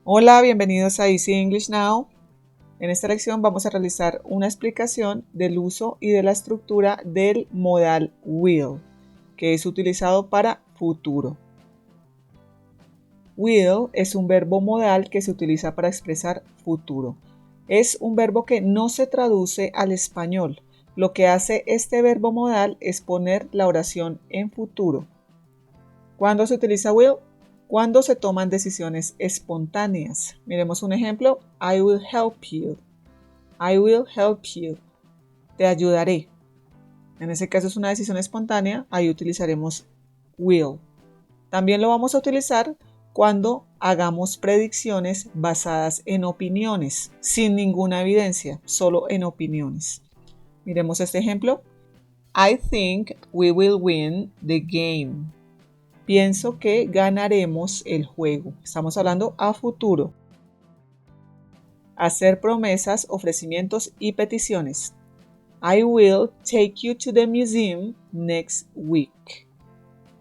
Hola, bienvenidos a Easy English Now. En esta lección vamos a realizar una explicación del uso y de la estructura del modal will, que es utilizado para futuro. Will es un verbo modal que se utiliza para expresar futuro. Es un verbo que no se traduce al español. Lo que hace este verbo modal es poner la oración en futuro. ¿Cuándo se utiliza will? Cuando se toman decisiones espontáneas. Miremos un ejemplo. I will help you. I will help you. Te ayudaré. En ese caso es una decisión espontánea. Ahí utilizaremos will. También lo vamos a utilizar cuando hagamos predicciones basadas en opiniones, sin ninguna evidencia, solo en opiniones. Miremos este ejemplo. I think we will win the game. Pienso que ganaremos el juego. Estamos hablando a futuro. Hacer promesas, ofrecimientos y peticiones. I will take you to the museum next week.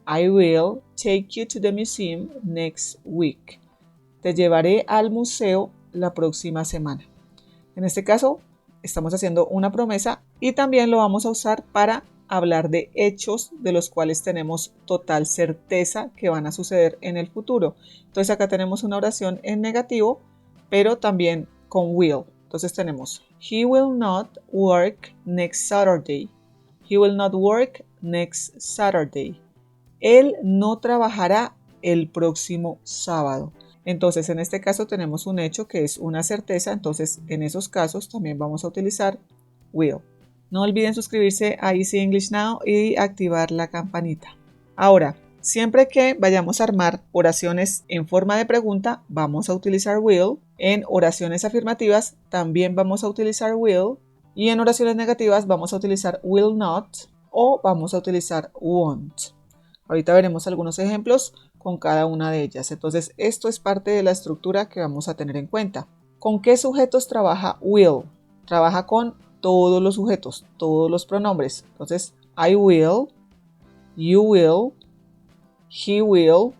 I will take you to the museum next week. Te llevaré al museo la próxima semana. En este caso, estamos haciendo una promesa y también lo vamos a usar para hablar de hechos de los cuales tenemos total certeza que van a suceder en el futuro. Entonces acá tenemos una oración en negativo, pero también con will. Entonces tenemos He will not work next Saturday. He will not work next Saturday. Él no trabajará el próximo sábado. Entonces, en este caso tenemos un hecho que es una certeza, entonces en esos casos también vamos a utilizar will. No olviden suscribirse a Easy English Now y activar la campanita. Ahora, siempre que vayamos a armar oraciones en forma de pregunta, vamos a utilizar will. En oraciones afirmativas también vamos a utilizar will. Y en oraciones negativas vamos a utilizar will not o vamos a utilizar won't. Ahorita veremos algunos ejemplos con cada una de ellas. Entonces, esto es parte de la estructura que vamos a tener en cuenta. ¿Con qué sujetos trabaja will? Trabaja con todos los sujetos, todos los pronombres. Entonces, I will, you will, he will,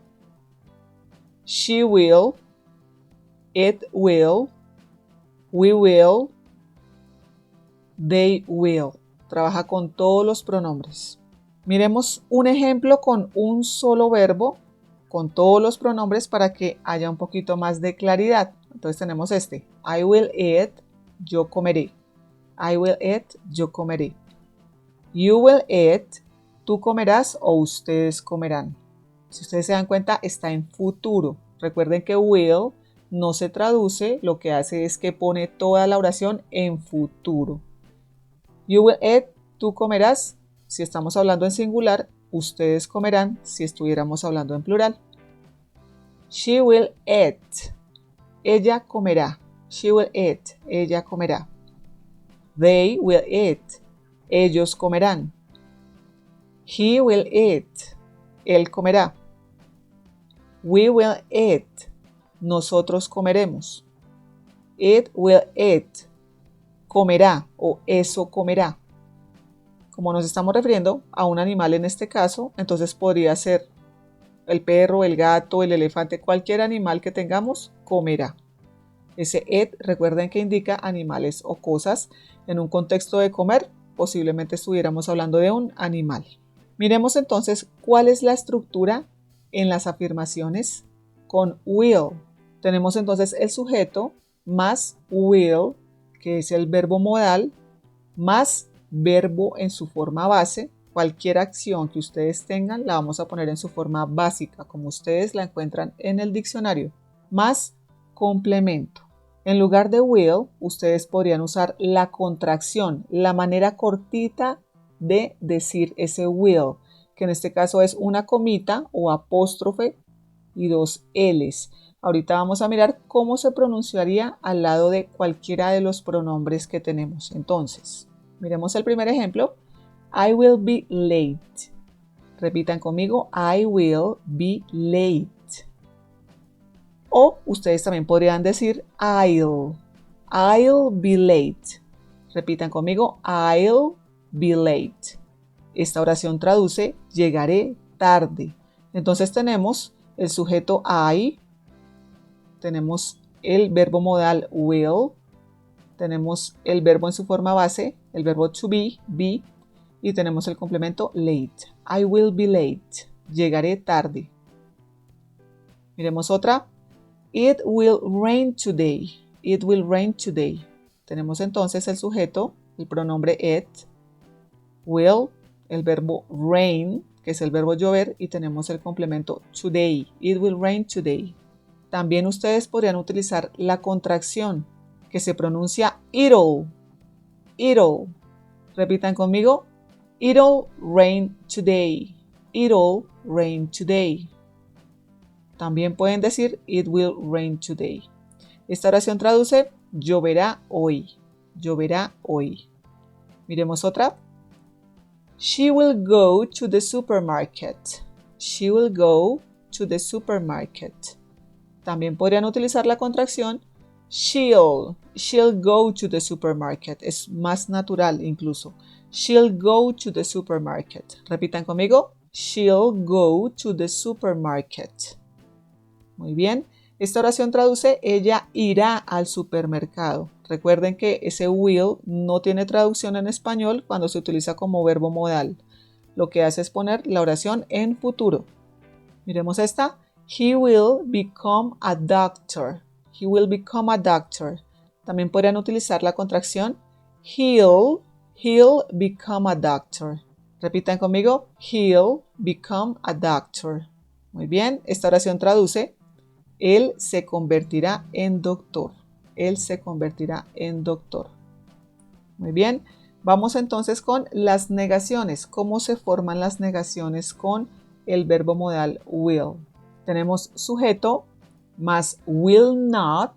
she will, it will, we will, they will. Trabaja con todos los pronombres. Miremos un ejemplo con un solo verbo, con todos los pronombres para que haya un poquito más de claridad. Entonces tenemos este. I will eat, yo comeré. I will eat, yo comeré. You will eat, tú comerás o ustedes comerán. Si ustedes se dan cuenta, está en futuro. Recuerden que will no se traduce, lo que hace es que pone toda la oración en futuro. You will eat, tú comerás. Si estamos hablando en singular, ustedes comerán si estuviéramos hablando en plural. She will eat. Ella comerá. She will eat. Ella comerá. They will eat. Ellos comerán. He will eat. Él comerá. We will eat. Nosotros comeremos. It will eat. Comerá o eso comerá. Como nos estamos refiriendo a un animal en este caso, entonces podría ser el perro, el gato, el elefante, cualquier animal que tengamos, comerá. Ese it, recuerden que indica animales o cosas. En un contexto de comer, posiblemente estuviéramos hablando de un animal. Miremos entonces cuál es la estructura en las afirmaciones con will. Tenemos entonces el sujeto más will, que es el verbo modal, más verbo en su forma base. Cualquier acción que ustedes tengan la vamos a poner en su forma básica, como ustedes la encuentran en el diccionario, más complemento. En lugar de will, ustedes podrían usar la contracción, la manera cortita de decir ese will, que en este caso es una comita o apóstrofe y dos L's. Ahorita vamos a mirar cómo se pronunciaría al lado de cualquiera de los pronombres que tenemos. Entonces, miremos el primer ejemplo. I will be late. Repitan conmigo, I will be late. O ustedes también podrían decir I'll be late. Repitan conmigo, I'll be late. Esta oración traduce llegaré tarde. Entonces tenemos el sujeto I, tenemos el verbo modal will, tenemos el verbo en su forma base, el verbo to be, y tenemos el complemento late. I will be late. Llegaré tarde. Miremos otra. It will rain today. It will rain today. Tenemos entonces el sujeto, el pronombre it, will, el verbo rain, que es el verbo llover, y tenemos el complemento today. It will rain today. También ustedes podrían utilizar la contracción, que se pronuncia it'll. It'll. Repitan conmigo. It'll rain today. It'll rain today. También pueden decir it will rain today. Esta oración traduce lloverá hoy. Lloverá hoy. Miremos otra. She will go to the supermarket. She will go to the supermarket. También podrían utilizar la contracción she'll go to the supermarket. Es más natural incluso. She'll go to the supermarket. Repitan conmigo. She'll go to the supermarket. Muy bien. Esta oración traduce ella irá al supermercado. Recuerden que ese will no tiene traducción en español cuando se utiliza como verbo modal. Lo que hace es poner la oración en futuro. Miremos esta. He will become a doctor. He will become a doctor. También podrían utilizar la contracción he'll become a doctor. Repitan conmigo. He'll become a doctor. Muy bien. Esta oración traduce él se convertirá en doctor. Él se convertirá en doctor. Muy bien. Vamos entonces con las negaciones. ¿Cómo se forman las negaciones con el verbo modal will? Tenemos sujeto más will not,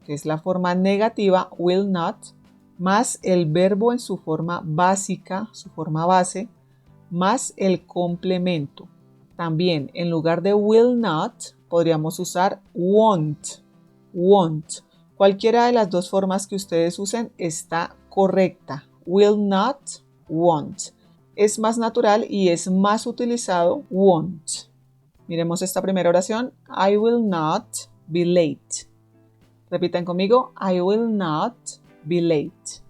que es la forma negativa, will not, más el verbo en su forma básica, su forma base, más el complemento. También en lugar de will not, podríamos usar won't. Cualquiera de las dos formas que ustedes usen está correcta. Will not, won't. Es más natural y es más utilizado won't. Miremos esta primera oración. I will not be late. Repitan conmigo. I will not be late.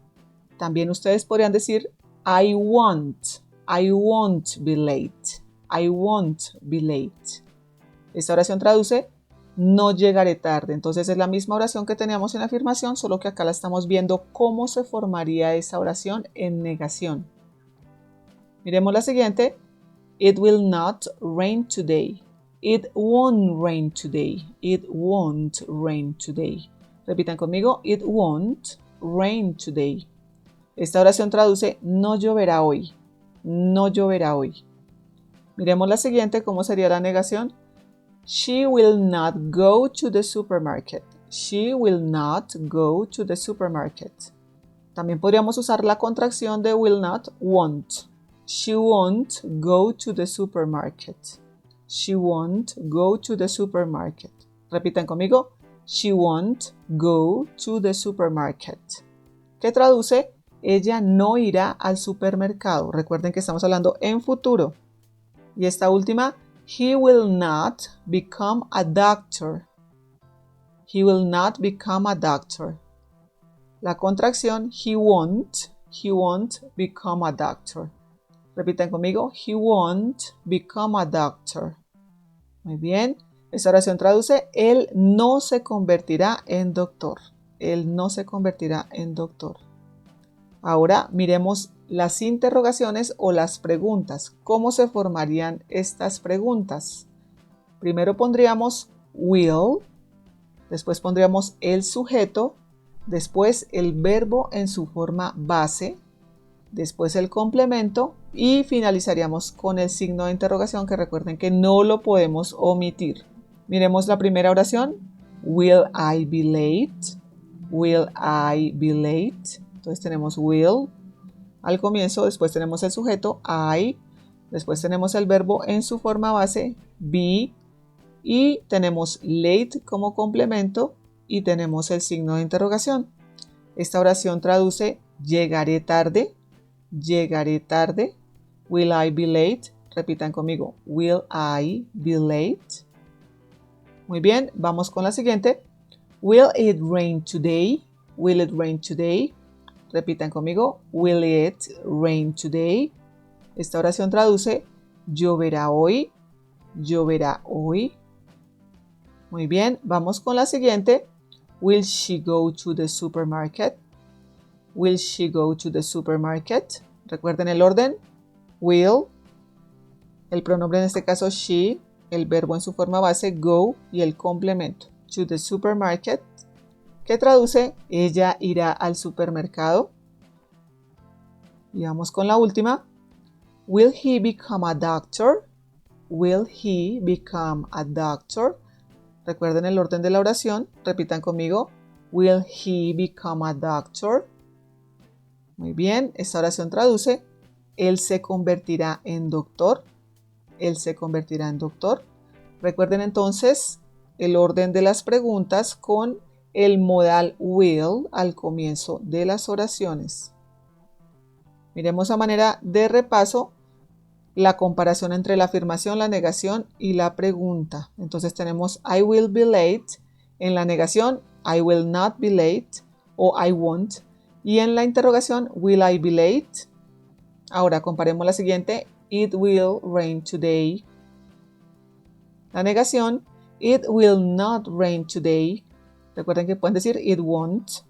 También ustedes podrían decir I won't be late. I won't be late. Esta oración traduce no llegaré tarde. Entonces es la misma oración que teníamos en afirmación, solo que acá la estamos viendo cómo se formaría esa oración en negación. Miremos la siguiente. It will not rain today. It won't rain today. It won't rain today. Repitan conmigo. It won't rain today. Esta oración traduce no lloverá hoy. No lloverá hoy. Miremos la siguiente, ¿cómo sería la negación? She will not go to the supermarket. She will not go to the supermarket. También podríamos usar la contracción de will not, won't. She won't go to the supermarket. She won't go to the supermarket. Repitan conmigo. She won't go to the supermarket. ¿Qué traduce? Ella no irá al supermercado. Recuerden que estamos hablando en futuro. Y esta última, he will not become a doctor. He will not become a doctor. La contracción, he won't become a doctor. Repitan conmigo, he won't become a doctor. Muy bien. Esta oración traduce, él no se convertirá en doctor. Él no se convertirá en doctor. Ahora miremos las interrogaciones o las preguntas. ¿Cómo se formarían estas preguntas? Primero pondríamos will, después pondríamos el sujeto, después el verbo en su forma base, después el complemento y finalizaríamos con el signo de interrogación, que recuerden que no lo podemos omitir. Miremos la primera oración. Will I be late? Will I be late? Entonces tenemos will al comienzo, después tenemos el sujeto I, después tenemos el verbo en su forma base be y tenemos late como complemento y tenemos el signo de interrogación. Esta oración traduce llegaré tarde, llegaré tarde. Will I be late? Repitan conmigo. Will I be late? Muy bien, vamos con la siguiente. Will it rain today? Will it rain today? Repitan conmigo. Will it rain today? Esta oración traduce ¿lloverá hoy? ¿Lloverá hoy? Muy bien, vamos con la siguiente. Will she go to the supermarket? Will she go to the supermarket? Recuerden el orden. Will, el pronombre en este caso she, el verbo en su forma base go y el complemento to the supermarket, que traduce ella irá al supermercado. Y vamos con la última. Will he become a doctor? Will he become a doctor? Recuerden el orden de la oración. Repitan conmigo. Will he become a doctor? Muy bien, esta oración traduce él se convertirá en doctor. Él se convertirá en doctor. Recuerden entonces el orden de las preguntas con el modal will al comienzo de las oraciones. Miremos a manera de repaso la comparación entre la afirmación, la negación y la pregunta. Entonces tenemos I will be late. En la negación, I will not be late o I won't. Y en la interrogación, will I be late? Ahora comparemos la siguiente. It will rain today. La negación, it will not rain today. Recuerden que pueden decir it won't.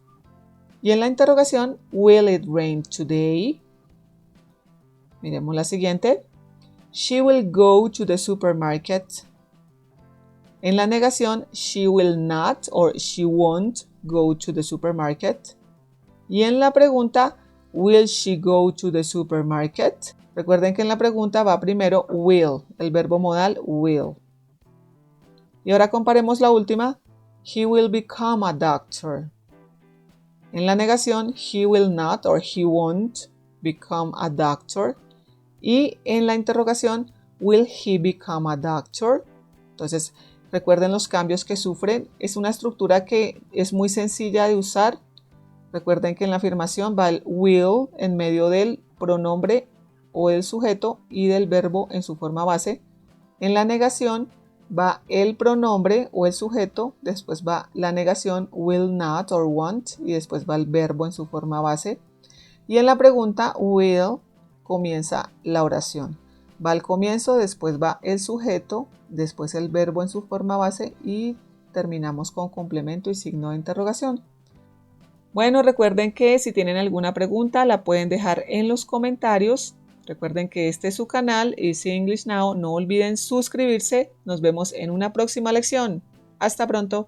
Y en la interrogación, will it rain today? Miremos la siguiente. She will go to the supermarket. En la negación, she will not or she won't go to the supermarket. Y en la pregunta, will she go to the supermarket? Recuerden que en la pregunta va primero will, el verbo modal will. Y ahora comparemos la última. He will become a doctor. En la negación, he will not or he won't become a doctor. Y en la interrogación, will he become a doctor? Entonces, recuerden los cambios que sufren. Es una estructura que es muy sencilla de usar. Recuerden que en la afirmación va el will en medio del pronombre o del sujeto y del verbo en su forma base. En la negación va el pronombre o el sujeto, después va la negación will not or won't y después va el verbo en su forma base. Y en la pregunta will comienza la oración. Va al comienzo, después va el sujeto, después el verbo en su forma base y terminamos con complemento y signo de interrogación. Bueno, recuerden que si tienen alguna pregunta la pueden dejar en los comentarios. Recuerden que este es su canal, Easy English Now. No olviden suscribirse. Nos vemos en una próxima lección. Hasta pronto.